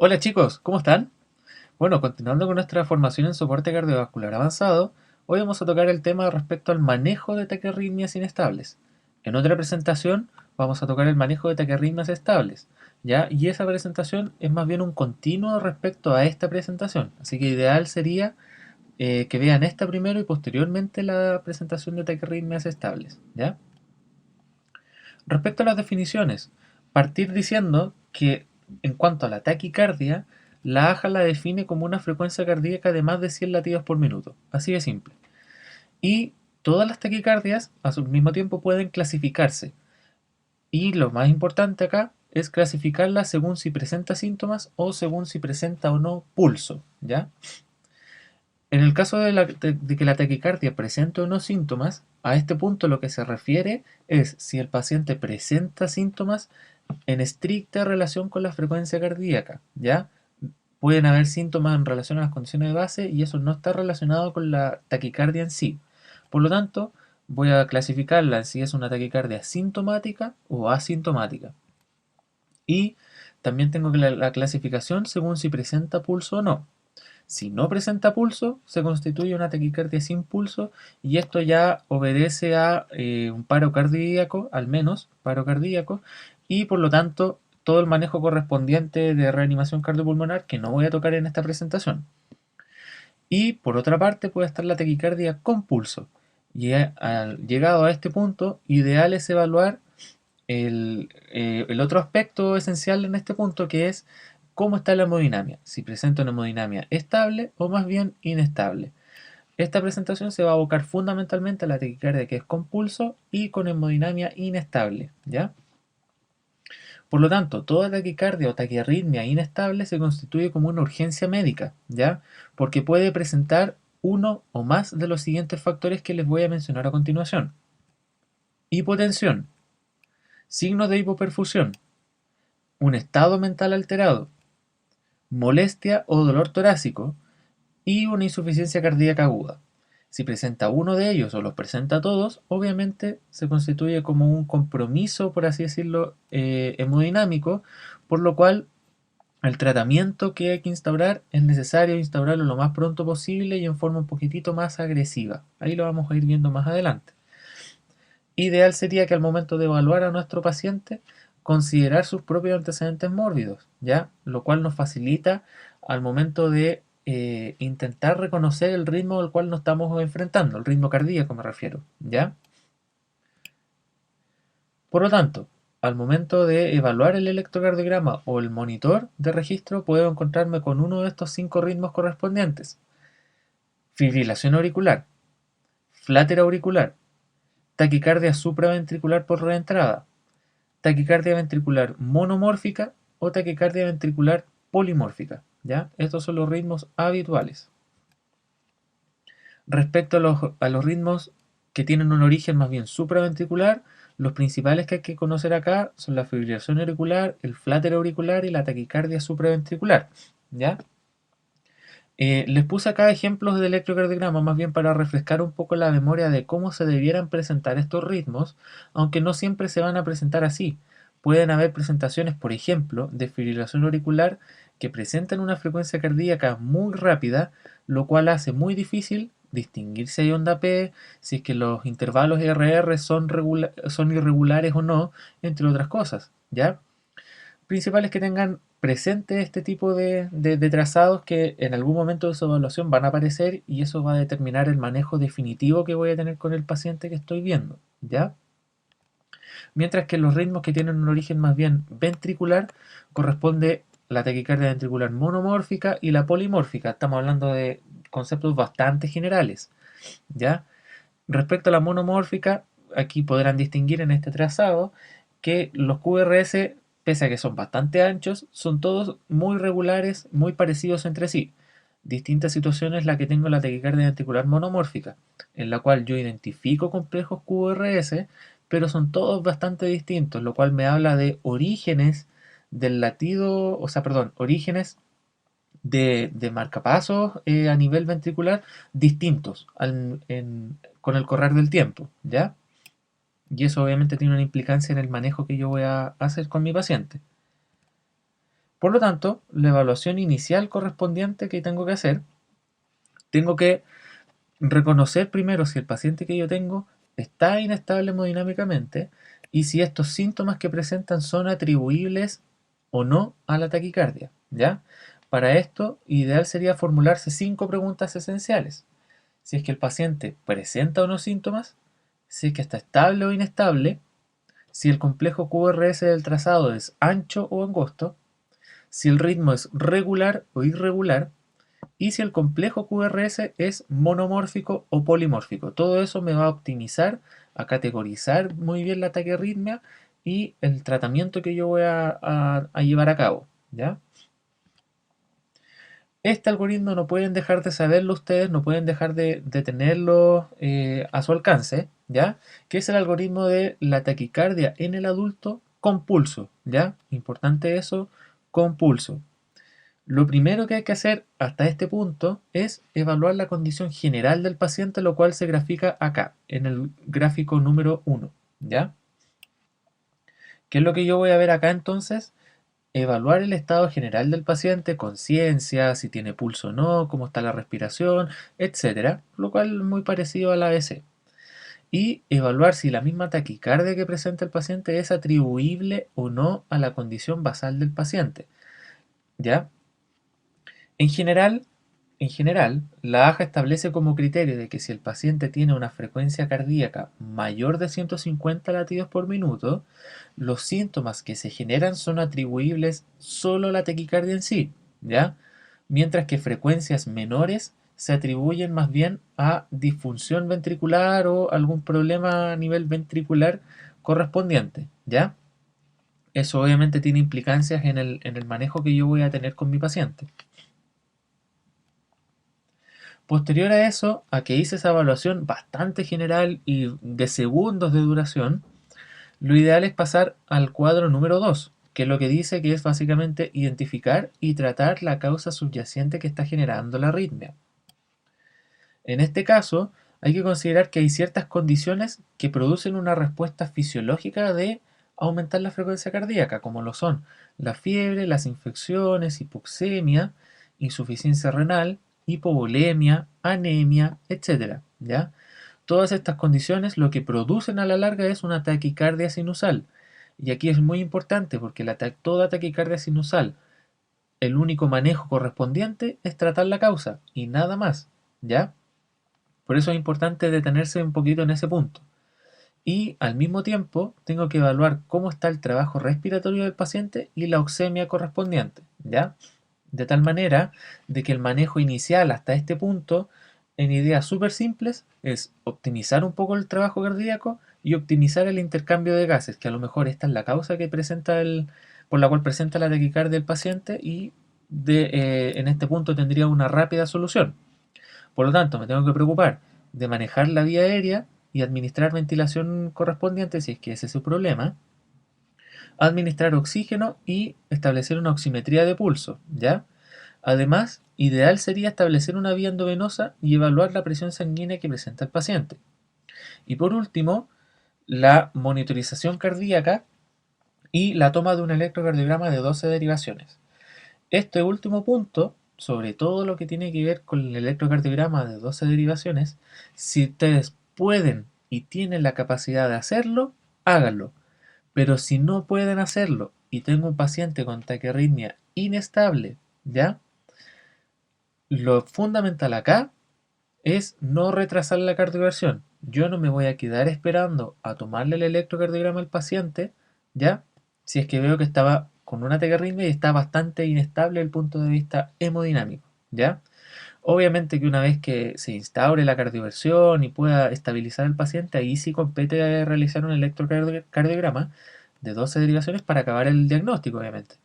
Hola chicos, ¿cómo están? Bueno, continuando con nuestra formación en soporte cardiovascular avanzado, hoy vamos a tocar el tema respecto al manejo de taquiarritmias inestables. En otra presentación vamos a tocar el manejo de taquiarritmias estables, ¿ya? Y esa presentación es más bien un continuo respecto a esta presentación, así que ideal sería que vean esta primero y posteriormente la presentación de taquiarritmias estables, ¿ya? Respecto a las definiciones, partir diciendo que en cuanto a la taquicardia, la AJA la define como una frecuencia cardíaca de más de 100 latidos por minuto, así de simple. Y todas las taquicardias a su mismo tiempo pueden clasificarse. Y lo más importante acá es clasificarlas según si presenta síntomas o según si presenta o no pulso, ¿ya? En el caso de que la taquicardia presente o no síntomas, a este punto lo que se refiere es si el paciente presenta síntomas en estricta relación con la frecuencia cardíaca, ¿ya? Pueden haber síntomas en relación a las condiciones de base y eso no está relacionado con la taquicardia en sí. Por lo tanto, voy a clasificarla en si es una taquicardia sintomática o asintomática. Y también tengo la clasificación según si presenta pulso o no. Si no presenta pulso, se constituye una taquicardia sin pulso y esto ya obedece a un paro cardíaco, al menos paro cardíaco, y por lo tanto todo el manejo correspondiente de reanimación cardiopulmonar que no voy a tocar en esta presentación. Y por otra parte puede estar la taquicardia con pulso. Y llegado a este punto, ideal es evaluar el otro aspecto esencial en este punto, que es cómo está la hemodinamia, si presenta una hemodinamia estable o más bien inestable. Esta presentación se va a abocar fundamentalmente a la taquicardia que es con pulso y con hemodinamia inestable, ¿ya? Por lo tanto, toda taquicardia o taquiarritmia inestable se constituye como una urgencia médica, ¿ya? Porque puede presentar uno o más de los siguientes factores que les voy a mencionar a continuación: hipotensión, signos de hipoperfusión, un estado mental alterado, molestia o dolor torácico y una insuficiencia cardíaca aguda. Si presenta uno de ellos o los presenta todos, obviamente se constituye como un compromiso, por así decirlo, hemodinámico, por lo cual el tratamiento que hay que instaurar es necesario instaurarlo lo más pronto posible y en forma un poquitito más agresiva. Ahí lo vamos a ir viendo más adelante. Ideal sería que al momento de evaluar a nuestro paciente considerar sus propios antecedentes mórbidos, ¿ya? Lo cual nos facilita al momento de intentar reconocer el ritmo al cual nos estamos enfrentando, el ritmo cardíaco me refiero, ¿ya? Por lo tanto, al momento de evaluar el electrocardiograma o el monitor de registro, puedo encontrarme con uno de estos 5 ritmos correspondientes: fibrilación auricular, flater auricular, taquicardia supraventricular por reentrada, taquicardia ventricular monomórfica o taquicardia ventricular polimórfica, ¿ya? Estos son los ritmos habituales. Respecto a los ritmos que tienen un origen más bien supraventricular, los principales que hay que conocer acá son la fibrilación auricular, el flater auricular y la taquicardia supraventricular, ¿ya? Les puse acá ejemplos de electrocardiograma más bien para refrescar un poco la memoria de cómo se debieran presentar estos ritmos, aunque no siempre se van a presentar así. Pueden haber presentaciones, por ejemplo, de fibrilación auricular que presentan una frecuencia cardíaca muy rápida, lo cual hace muy difícil distinguir si hay onda P, si es que los intervalos RR son irregulares o no, entre otras cosas, ¿ya? Principales que tengan presente este tipo de trazados que en algún momento de su evaluación van a aparecer y eso va a determinar el manejo definitivo que voy a tener con el paciente que estoy viendo, ¿ya? Mientras que los ritmos que tienen un origen más bien ventricular corresponde la taquicardia ventricular monomórfica y la polimórfica. Estamos hablando de conceptos bastante generales, ¿ya? Respecto a la monomórfica, aquí podrán distinguir en este trazado que los QRS, pese a que son bastante anchos, son todos muy regulares, muy parecidos entre sí. Distinta situación es la que tengo la taquicardia ventricular monomórfica, en la cual yo identifico complejos QRS, pero son todos bastante distintos, lo cual me habla de orígenes del latido, o sea, perdón, orígenes de marcapasos a nivel ventricular distintos con el correr del tiempo, ¿ya? Y eso obviamente tiene una implicancia en el manejo que yo voy a hacer con mi paciente. Por lo tanto, la evaluación inicial correspondiente que tengo que hacer, tengo que reconocer primero si el paciente que yo tengo está inestable hemodinámicamente y si estos síntomas que presentan son atribuibles o no a la taquicardia, ¿ya? Para esto, ideal sería formularse 5 preguntas esenciales. Si es que el paciente presenta o no síntomas, si es que está estable o inestable, si el complejo QRS del trazado es ancho o angosto, si el ritmo es regular o irregular, y si el complejo QRS es monomórfico o polimórfico. Todo eso me va a optimizar, a categorizar muy bien la taquiarritmia y el tratamiento que yo voy a llevar a cabo, ¿ya? Este algoritmo no pueden dejar de saberlo ustedes, no pueden dejar de tenerlo a su alcance, ¿ya? Que es el algoritmo de la taquicardia en el adulto con pulso, ¿ya? Importante eso, con pulso. Lo primero que hay que hacer hasta este punto es evaluar la condición general del paciente, lo cual se grafica acá, en el gráfico número 1, ¿ya? ¿Qué es lo que yo voy a ver acá entonces? Evaluar el estado general del paciente, conciencia, si tiene pulso o no, cómo está la respiración, etcétera, lo cual es muy parecido al ABC. Y evaluar si la misma taquicardia que presenta el paciente es atribuible o no a la condición basal del paciente, ¿ya? En general, en general, la AJA establece como criterio de que si el paciente tiene una frecuencia cardíaca mayor de 150 latidos por minuto, los síntomas que se generan son atribuibles solo a la taquicardia en sí, ¿ya? Mientras que frecuencias menores se atribuyen más bien a disfunción ventricular o algún problema a nivel ventricular correspondiente, ¿ya? Eso obviamente tiene implicancias en el manejo que yo voy a tener con mi paciente. Posterior a eso, a que hice esa evaluación bastante general y de segundos de duración, lo ideal es pasar al cuadro número 2, que es lo que dice que es básicamente identificar y tratar la causa subyacente que está generando la arritmia. En este caso, hay que considerar que hay ciertas condiciones que producen una respuesta fisiológica de aumentar la frecuencia cardíaca, como lo son la fiebre, las infecciones, hipoxemia, insuficiencia renal, hipovolemia, anemia, etcétera, ¿ya? Todas estas condiciones lo que producen a la larga es una taquicardia sinusal. Y aquí es muy importante porque toda taquicardia sinusal, el único manejo correspondiente es tratar la causa y nada más, ¿ya? Por eso es importante detenerse un poquito en ese punto. Y al mismo tiempo tengo que evaluar cómo está el trabajo respiratorio del paciente y la oxemia correspondiente, ¿ya? De tal manera de que el manejo inicial hasta este punto, en ideas súper simples, es optimizar un poco el trabajo cardíaco y optimizar el intercambio de gases, que a lo mejor esta es la causa que presenta por la cual presenta la taquicardia del paciente y en este punto tendría una rápida solución. Por lo tanto, me tengo que preocupar de manejar la vía aérea y administrar ventilación correspondiente si es que ese es su problema, administrar oxígeno y establecer una oximetría de pulso, ¿ya? Además, ideal sería establecer una vía endovenosa y evaluar la presión sanguínea que presenta el paciente. Y por último, la monitorización cardíaca y la toma de un electrocardiograma de 12 derivaciones. Este último punto, sobre todo lo que tiene que ver con el electrocardiograma de 12 derivaciones, si ustedes pueden y tienen la capacidad de hacerlo, háganlo. Pero si no pueden hacerlo y tengo un paciente con taquiarritmia inestable, ¿ya? Lo fundamental acá es no retrasar la cardioversión. Yo no me voy a quedar esperando a tomarle el electrocardiograma al paciente, ¿ya? Si es que veo que estaba con una taquiarritmia y está bastante inestable desde el punto de vista hemodinámico, ¿ya? Obviamente que una vez que se instaure la cardioversión y pueda estabilizar al paciente, ahí sí compete realizar un electrocardiograma de 12 derivaciones para acabar el diagnóstico, obviamente.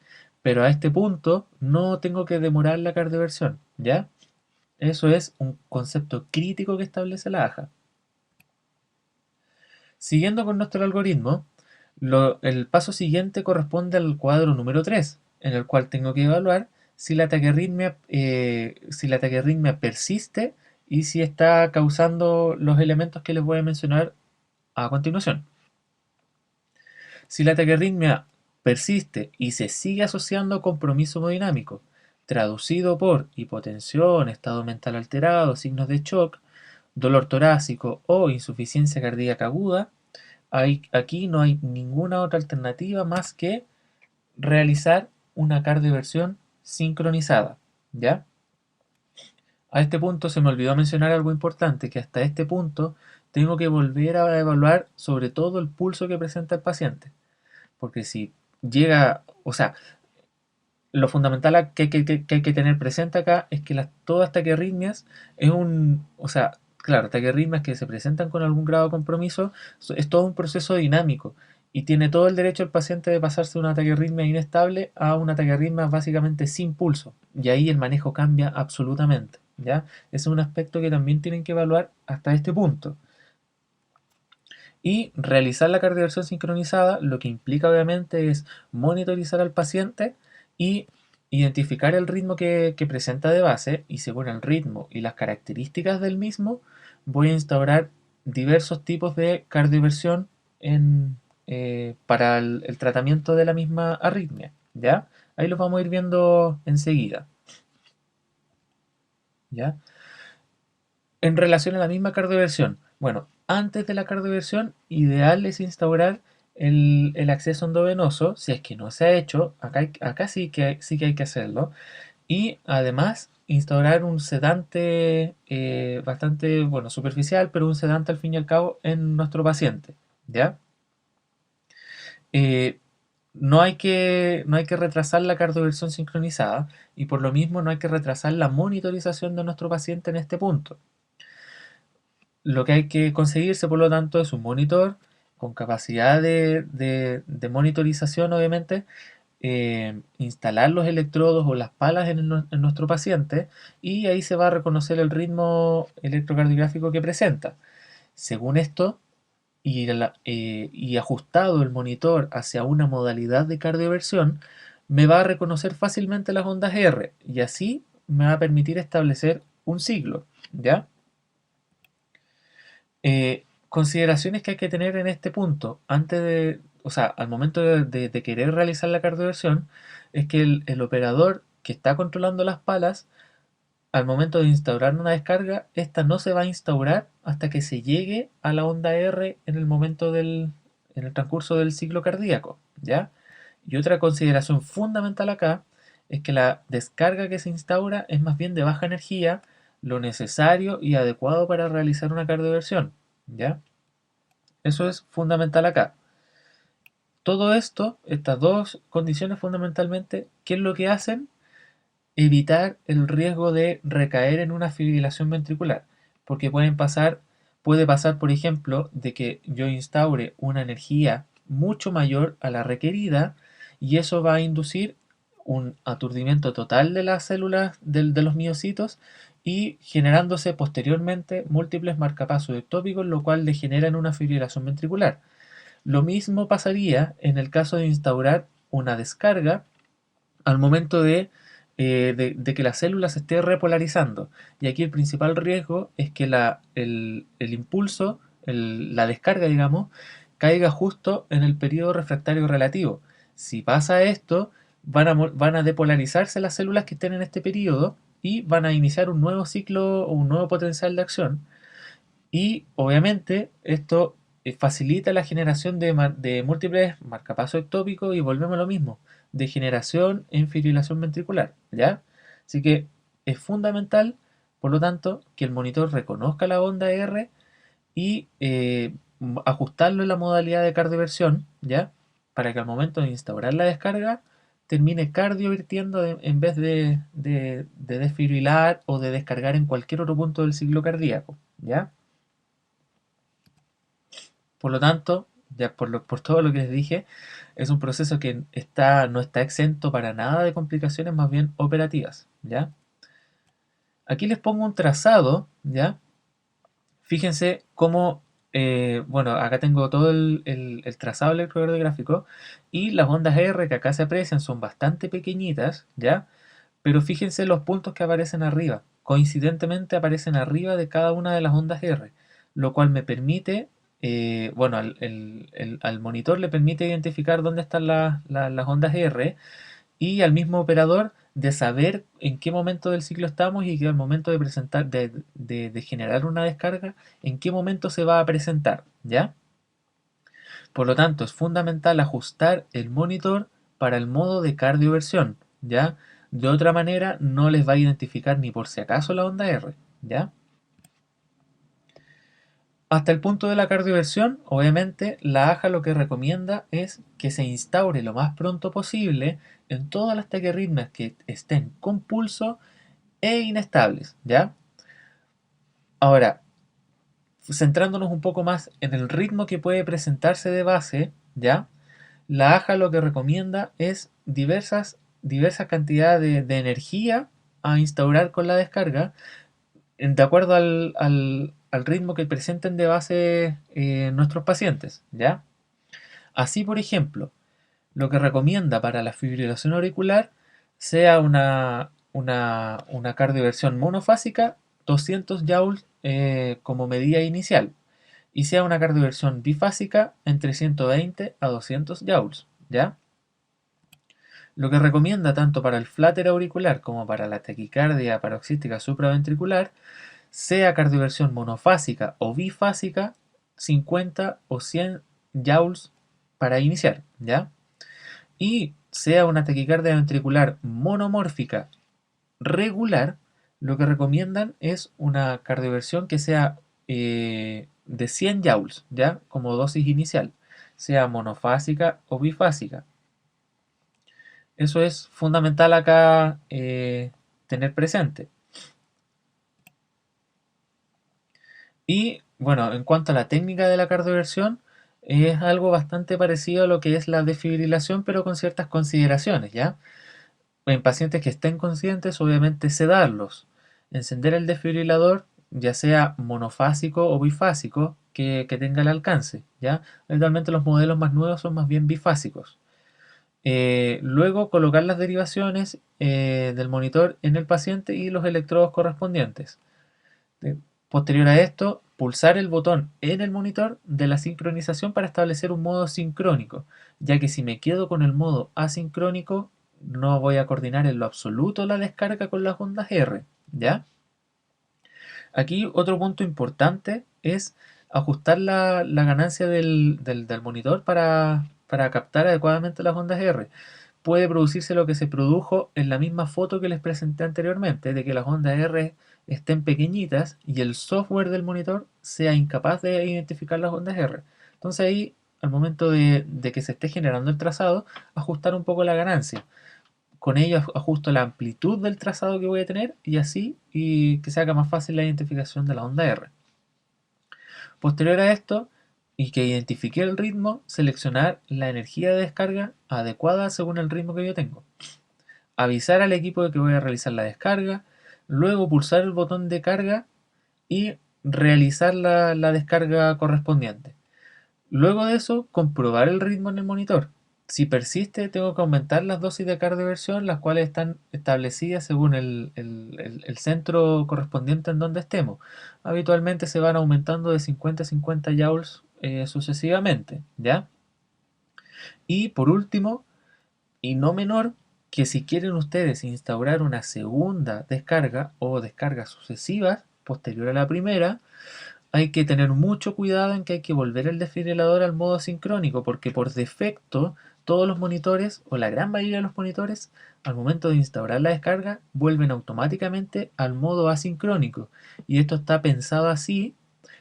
Pero a este punto no tengo que demorar la cardioversión, ¿ya? Eso es un concepto crítico que establece la AJA. Siguiendo con nuestro algoritmo, el paso siguiente corresponde al cuadro número 3, en el cual tengo que evaluar si la taquiarritmia persiste y si está causando los elementos que les voy a mencionar a continuación. Si la taquiarritmia persiste y se sigue asociando a compromiso hemodinámico, traducido por hipotensión, estado mental alterado, signos de shock, dolor torácico o insuficiencia cardíaca aguda, aquí no hay ninguna otra alternativa más que realizar una cardioversión sincronizada, ¿ya? A este punto se me olvidó mencionar algo importante, que hasta este punto tengo que volver a evaluar sobre todo el pulso que presenta el paciente, porque si llega, o sea, lo fundamental que hay que tener presente acá es que todas taquiarritmias es o sea, claro, taquiarritmias que se presentan con algún grado de compromiso, es todo un proceso dinámico y tiene todo el derecho el paciente de pasarse de una taquiarritmia inestable a una taquiarritmia básicamente sin pulso, y ahí el manejo cambia absolutamente, ¿ya? Ese es un aspecto que también tienen que evaluar hasta este punto. Y realizar la cardioversión sincronizada lo que implica obviamente es monitorizar al paciente y identificar el ritmo que presenta de base, y según el ritmo y las características del mismo voy a instaurar diversos tipos de cardioversión para el tratamiento de la misma arritmia, ¿ya? Ahí los vamos a ir viendo enseguida, ¿ya? En relación a la misma cardioversión, bueno, antes de la cardioversión, ideal es instaurar el acceso endovenoso, si es que no se ha hecho, acá sí que hay que hacerlo, y además instaurar un sedante bastante, bueno, superficial, pero un sedante al fin y al cabo en nuestro paciente, ¿ya? Eh, no hay que retrasar la cardioversión sincronizada, y por lo mismo no hay que retrasar la monitorización de nuestro paciente en este punto. Lo que hay que conseguirse, por lo tanto, es un monitor con capacidad de monitorización, obviamente, instalar los electrodos o las palas en nuestro paciente, y ahí se va a reconocer el ritmo electrocardiográfico que presenta. Según esto, y ajustado el monitor hacia una modalidad de cardioversión, me va a reconocer fácilmente las ondas R, y así me va a permitir establecer un ciclo, ¿ya? Consideraciones que hay que tener en este punto, o sea, al momento de querer realizar la cardioversión, es que el operador que está controlando las palas, al momento de instaurar una descarga, esta no se va a instaurar hasta que se llegue a la onda R en el transcurso del ciclo cardíaco, ¿ya? Y otra consideración fundamental acá es que la descarga que se instaura es más bien de baja energía, lo necesario y adecuado para realizar una cardioversión, ¿ya? Eso es fundamental acá. Todo esto, estas dos condiciones fundamentalmente, ¿qué es lo que hacen? Evitar el riesgo de recaer en una fibrilación ventricular, porque puede pasar, por ejemplo, de que yo instaure una energía mucho mayor a la requerida, y eso va a inducir un aturdimiento total de las células de los miocitos, y generándose posteriormente múltiples marcapasos ectópicos, lo cual degenera en una fibrilación ventricular. Lo mismo pasaría en el caso de instaurar una descarga al momento de que la célula se esté repolarizando. Y aquí el principal riesgo es que el impulso, la descarga, digamos, caiga justo en el periodo refractario relativo. Si pasa esto, van a depolarizarse las células que estén en este periodo y van a iniciar un nuevo ciclo o un nuevo potencial de acción. Y obviamente esto facilita la generación de múltiples marcapasos ectópicos, y volvemos a lo mismo, degeneración en fibrilación ventricular, ¿ya? Así que es fundamental, por lo tanto, que el monitor reconozca la onda R y ajustarlo en la modalidad de cardioversión, ¿ya? Para que al momento de instaurar la descarga termine cardiovirtiendo en vez de desfibrilar o de descargar en cualquier otro punto del ciclo cardíaco, ¿ya? Por lo tanto, ya por todo lo que les dije, es un proceso que no está exento para nada de complicaciones, más bien operativas, ¿ya? Aquí les pongo un trazado, ¿ya? Fíjense cómo, bueno, acá tengo todo el trazado electrocardiográfico, y las ondas R que acá se aprecian son bastante pequeñitas, ¿ya? Pero fíjense los puntos que aparecen arriba. Coincidentemente aparecen arriba de cada una de las ondas R, lo cual me permite bueno, al monitor le permite identificar dónde están las ondas R y al mismo operador de saber en qué momento del ciclo estamos y que al momento de presentar, de generar una descarga, en qué momento se va a presentar, ¿ya? Por lo tanto, es fundamental ajustar el monitor para el modo de cardioversión, ¿ya? De otra manera, no les va a identificar ni por si acaso la onda R, ¿ya? Hasta el punto de la cardioversión, obviamente, la AJA lo que recomienda es que se instaure lo más pronto posible en todas las taquiarritmias que estén con pulso e inestables, ¿ya? Ahora, centrándonos un poco más en el ritmo que puede presentarse de base, ¿ya? La AJA lo que recomienda es diversas cantidades de energía a instaurar con la descarga, de acuerdo al ritmo que presenten de base nuestros pacientes, ¿ya? Así, por ejemplo, lo que recomienda para la fibrilación auricular sea una cardioversión monofásica, 200 joules como medida inicial, y sea una cardioversión bifásica entre 120 a 200 joules, ¿ya? Lo que recomienda tanto para el flutter auricular como para la taquicardia paroxística supraventricular sea cardioversión monofásica o bifásica, 50 o 100 joules para iniciar, ¿ya? Y sea una taquicardia ventricular monomórfica regular, lo que recomiendan es una cardioversión que sea de 100 joules, ¿ya? Como dosis inicial, sea monofásica o bifásica. Eso es fundamental acá tener presente. Y bueno, en cuanto a la técnica de la cardioversión, es algo bastante parecido a lo que es la desfibrilación, pero con ciertas consideraciones, ¿ya? En pacientes que estén conscientes, obviamente sedarlos, encender el desfibrilador, ya sea monofásico o bifásico, que tenga el alcance, ¿ya? Actualmente los modelos más nuevos son más bien bifásicos. Luego colocar las derivaciones del monitor en el paciente y los electrodos correspondientes. Eh, Posterior a esto, pulsar el botón en el monitor de la sincronización para establecer un modo sincrónico, ya que si me quedo con el modo asincrónico, no voy a coordinar en lo absoluto la descarga con las ondas R, ¿ya? Aquí otro punto importante es ajustar la ganancia del monitor para captar adecuadamente las ondas R. Puede producirse lo que se produjo en la misma foto que les presenté anteriormente, de que las ondas R estén pequeñitas y el software del monitor sea incapaz de identificar las ondas R. Entonces ahí, al momento de que se esté generando el trazado, ajustar un poco la ganancia. Con ello ajusto la amplitud del trazado que voy a tener y que se haga más fácil la identificación de la onda R. Posterior a esto, y que identifique el ritmo, seleccionar la energía de descarga adecuada según el ritmo que yo tengo. Avisar al equipo de que voy a realizar la descarga, luego pulsar el botón de carga y realizar la descarga correspondiente. Luego de eso, comprobar el ritmo en el monitor. Si persiste, tengo que aumentar las dosis de cardioversión, las cuales están establecidas según el centro correspondiente en donde estemos. Habitualmente se van aumentando de 50 a 50 joules sucesivamente, ¿ya? Y por último, y no menor, que si quieren ustedes instaurar una segunda descarga o descargas sucesivas posterior a la primera, hay que tener mucho cuidado en que hay que volver el desfibrilador al modo sincrónico, porque por defecto todos los monitores o la gran mayoría de los monitores al momento de instaurar la descarga vuelven automáticamente al modo asincrónico. Y esto está pensado así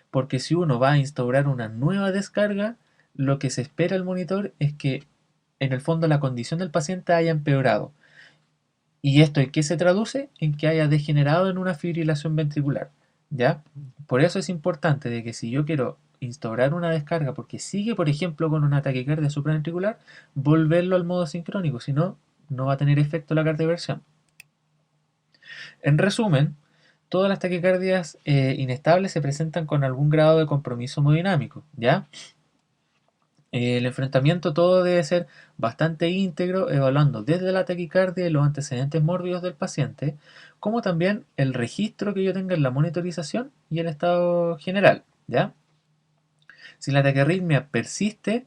porque si uno va a instaurar una nueva descarga, lo que se espera el monitor es que en el fondo la condición del paciente haya empeorado. ¿Y esto en qué se traduce? En que haya degenerado en una fibrilación ventricular, ¿ya? Por eso es importante de que si yo quiero instaurar una descarga porque sigue, por ejemplo, con una taquicardia supraventricular, volverlo al modo sincrónico, si no, no va a tener efecto la cardioversión. En resumen, todas las taquicardias inestables se presentan con algún grado de compromiso hemodinámico, ¿ya? El enfrentamiento todo debe ser bastante íntegro, evaluando desde la taquicardia y los antecedentes mórbidos del paciente, como también el registro que yo tenga en la monitorización y el estado general, ¿ya? Si la taquiarritmia persiste,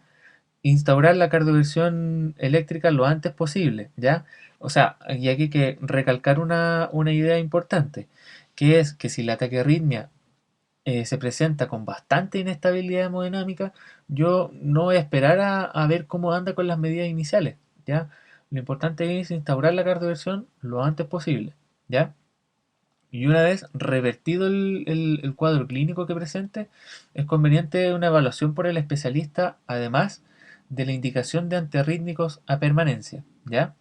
instaurar la cardioversión eléctrica lo antes posible, ¿ya? O sea, y aquí hay que recalcar una idea importante, que es que si la taquiarritmia se presenta con bastante inestabilidad hemodinámica, yo no voy a esperar a ver cómo anda con las medidas iniciales, ¿ya? Lo importante es instaurar la cardioversión lo antes posible, ¿ya? Y una vez revertido el cuadro clínico que presente, es conveniente una evaluación por el especialista, además de la indicación de antiarrítmicos a permanencia, ¿ya?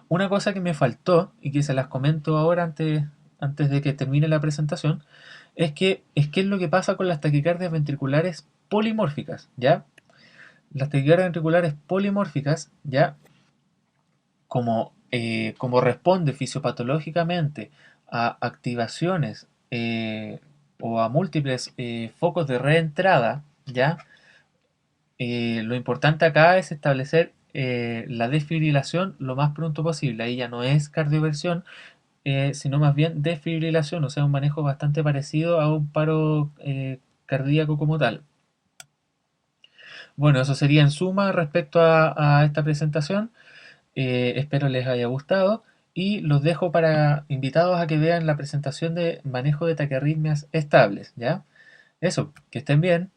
Una cosa que me faltó y que se las comento ahora antes de que termine la presentación, es qué es lo que pasa con las taquicardias ventriculares polimórficas, ¿ya? Las taquicardias ventriculares polimórficas, ¿ya? Como responde fisiopatológicamente a activaciones o a múltiples focos de reentrada, ¿ya? Lo importante acá es establecer la desfibrilación lo más pronto posible. Ahí ya no es cardioversión, sino más bien desfibrilación, o sea, un manejo bastante parecido a un paro cardíaco como tal. Bueno, eso sería en suma respecto a esta presentación. Espero les haya gustado y los dejo para invitados a que vean la presentación de manejo de taquiarritmias estables, ¿ya? Eso, que estén bien.